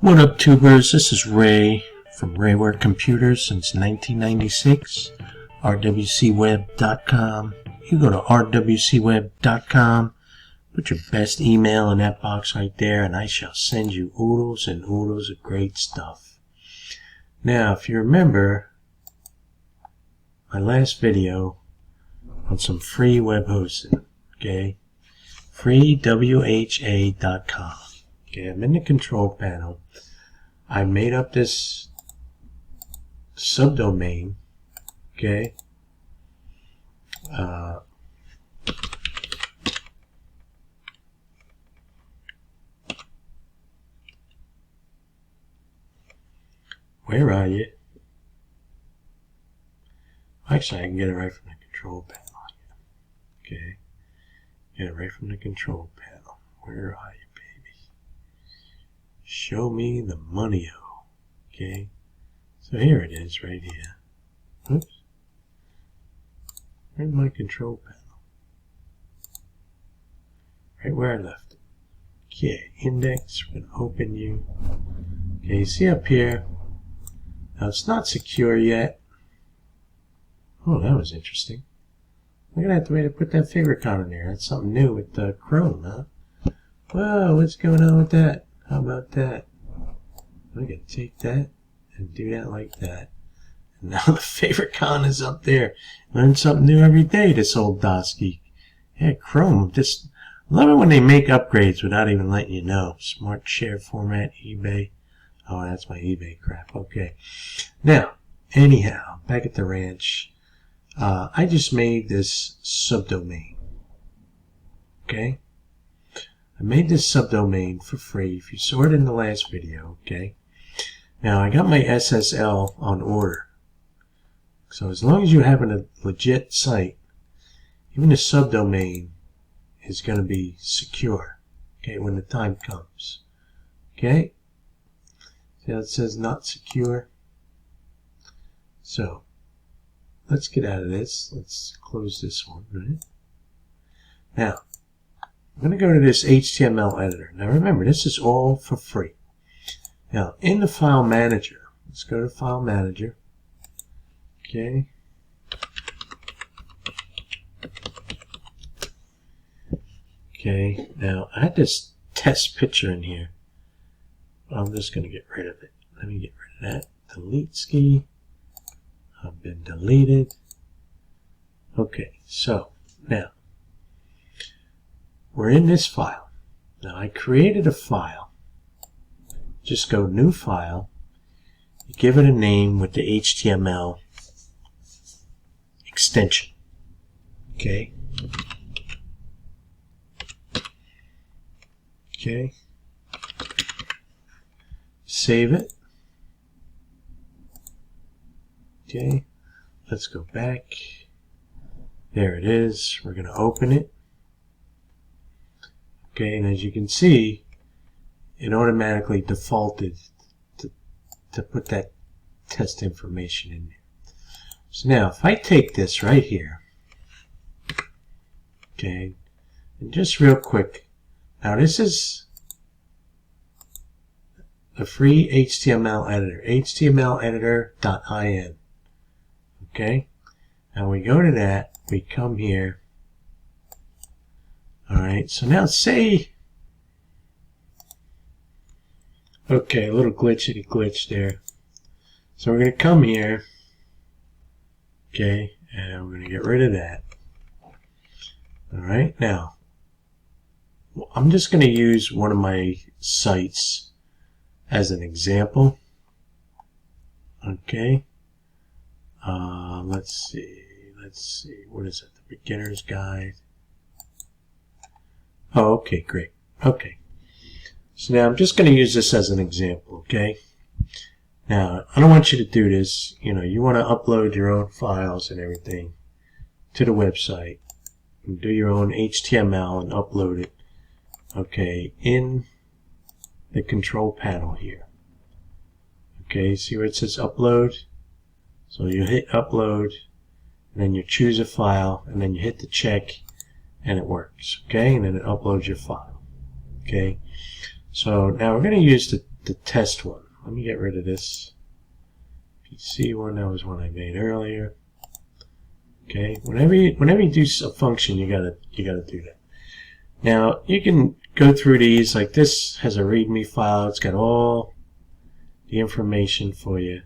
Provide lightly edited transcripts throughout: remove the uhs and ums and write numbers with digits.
What up, tubers? This is Ray from Rayware Computers since 1996. rwcweb.com. You go to rwcweb.com, put your best email in that box right there, and I shall send you oodles and oodles of great stuff. Now, if you remember my last video on some free web hosting, okay, freewha.com. Okay, I'm in the control panel. I made up this subdomain, okay, where are you? Actually, I can get it right from the control panel. Okay, get it right from the control panel. Where are you, baby? Show me the money-o. Okay, so here it is right here. Oops. Where's my control panel? Right where I left it. Okay, index, we're going to open you. Okay, see up here? Now it's not secure yet. Oh, that was interesting. We're going to have to wait to put that favicon in there. That's something new with Chrome, huh? Whoa, what's going on with that? How about that? I'm going to take that and do that like that. And now the favicon is up there. Learn something new every day, this old DOS Geek. Yeah, Chrome. Just love it when they make upgrades without even letting you know. Smart share format, eBay. Oh, that's my eBay crap. Okay. Now, anyhow, back at the ranch. I just made this subdomain. Okay? I made this subdomain for free. If you saw it in the last video, okay? Now, I got my SSL on order. So as long as you have a legit site, even the subdomain is going to be secure, okay, when the time comes. Okay? See how it says not secure? So, let's get out of this. Let's close this one, right? Now, I'm going to go to this HTML editor. Now remember, this is all for free. Now, in the file manager, let's go to file manager. Okay. Okay, now I had this test picture in here. I'm just going to get rid of it. Let me get rid of that. Delete ski. I've been deleted. Okay, so now we're in this file. Now I created a file. Just go new file. You give it a name with the HTML extension. Okay. Okay. Save it. Okay. Let's go back. There it is. We're going to open it. Okay, and as you can see, it automatically defaulted to put that test information in there. So now, if I take this right here, okay, and just real quick, now this is a free HTML editor, htmleditor.in. Okay, now we go to that, we come here. Alright, so now say, okay, a little glitch there. So we're going to come here, okay, and we're going to get rid of that. Alright, now, I'm just going to use one of my sites as an example. Okay, let's see, what is it, the beginner's guide. Oh, okay, great. Okay. So now I'm just going to use this as an example, okay? Now, I don't want you to do this. You know, you want to upload your own files and everything to the website. And do your own HTML and upload it, okay, in the control panel here. Okay, see where it says upload? So you hit upload, and then you choose a file, and then you hit the check, and it works, okay? And then it uploads your file, okay? So now we're going to use the the test one. Let me get rid of this PC one. That was one I made earlier. Okay, whenever you do a function, you gotta do that. Now you can go through these. Like this has a README file. It's got all the information for you.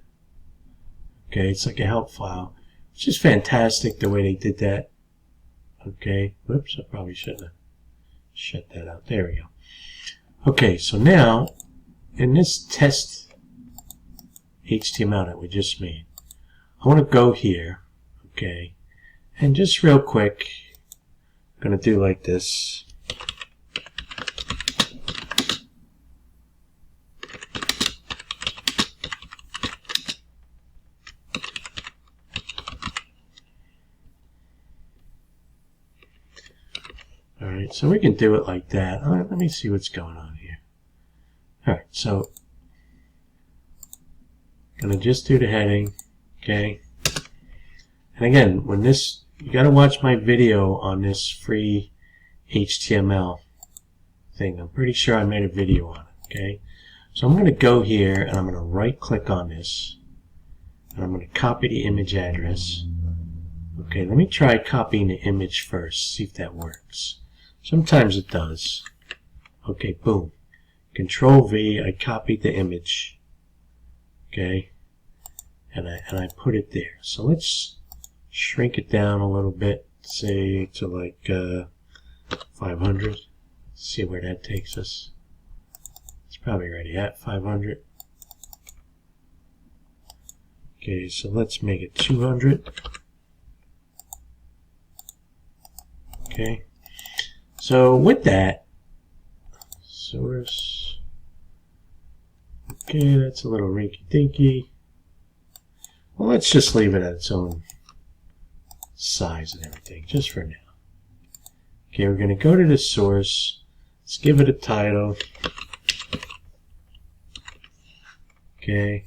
Okay, it's like a help file. It's just fantastic the way they did that. Okay, whoops, I probably shouldn't have shut that out. There we go. Okay, so now in this test HTML that we just made, I want to go here, okay, and just real quick, I'm going to do like this. Alright, so we can do it like that. Let me see what's going on here. Alright, so I'm going to just do the heading, okay? And again, when this, you got to watch my video on this free HTML thing. I'm pretty sure I made a video on it, okay? So I'm going to go here and I'm going to right click on this and I'm going to copy the image address. Okay, let me try copying the image first, see if that works. Sometimes it does. Okay, boom. Control V, I copied the image. Okay, and I put it there. So let's shrink it down a little bit, say to like 500. See where that takes us. It's probably already at 500. Okay, so let's make it 200. Okay. So with that, source, okay, that's a little rinky-dinky. Well, let's just leave it at its own size and everything, just for now. Okay, we're going to go to the source. Let's give it a title. Okay,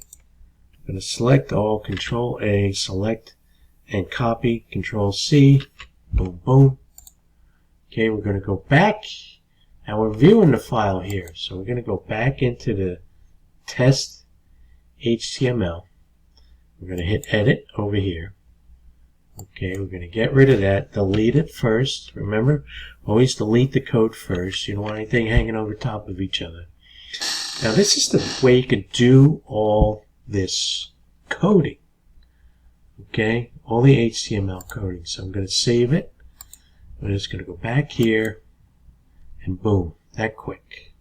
I'm going to select all, Control A, select and copy, Control C, boom, boom. Okay, we're going to go back. Now we're viewing the file here, so we're going to go back into the test HTML. We're going to hit edit over here. Okay, we're going to get rid of that, delete it first. Remember, always delete the code first. You don't want anything hanging over top of each other. Now this is the way you can do all this coding. Okay, all the HTML coding. So I'm going to save it. I'm just going to go back here and boom, that quick.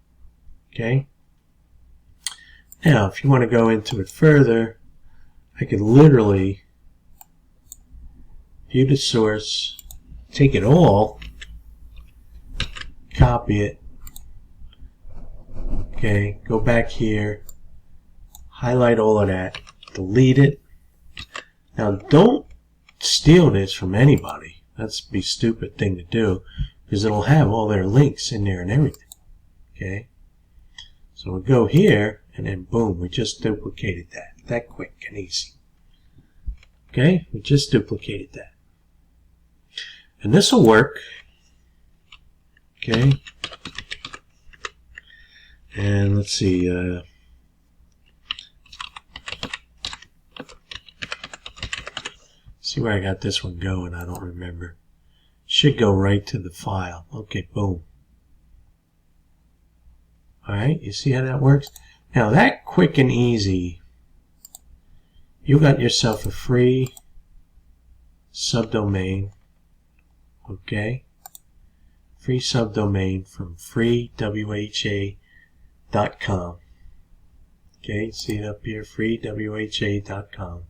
Okay. Now, if you want to go into it further, I could literally view the source, take it all, copy it, okay, go back here, highlight all of that, delete it. Now, don't steal this from anybody. That's be a stupid thing to do because it'll have all their links in there and everything. Okay, so we'll go here and then boom, we just duplicated that quick and easy. Okay, we just duplicated that, and this will work. Okay, and let's see. See where I got this one going, I don't remember. Should go right to the file. Okay, boom. Alright, you see how that works? Now that quick and easy, you got yourself a free subdomain. Okay? Free subdomain from freewha.com. Okay, see it up here, freewha.com.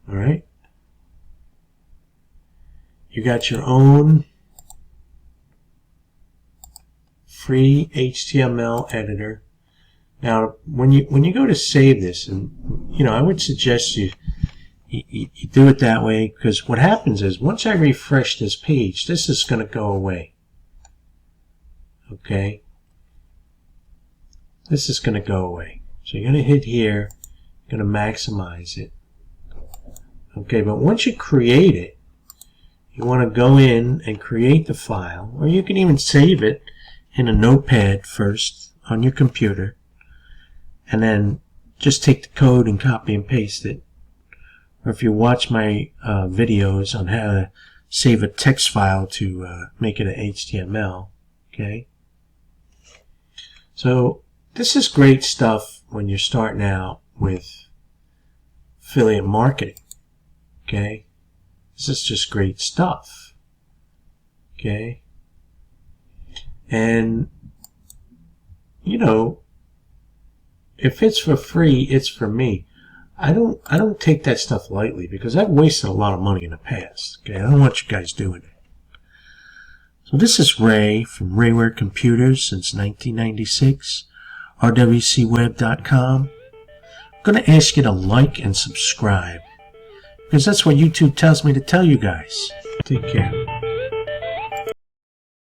Alright? You got your own free HTML editor. Now, when you go to save this, and I would suggest you do it that way, because what happens is once I refresh this page, this is going to go away. Okay, this is going to go away. So you're going to hit here, you're going to maximize it. Okay, but once you create it, you want to go in and create the file, or you can even save it in a notepad first on your computer. and then just take the code and copy and paste it. Or if you watch my videos on how to save a text file to make it an HTML, okay? So this is great stuff when you're starting out with affiliate marketing, okay? This is just great stuff, okay? And, you know, if it's for free, it's for me. I don't take that stuff lightly because I've wasted a lot of money in the past. Okay, I don't want you guys doing it. So this is Ray from Rayware Computers since 1996, rwcweb.com. I'm going to ask you to like and subscribe because that's what YouTube tells me to tell you guys. Take care.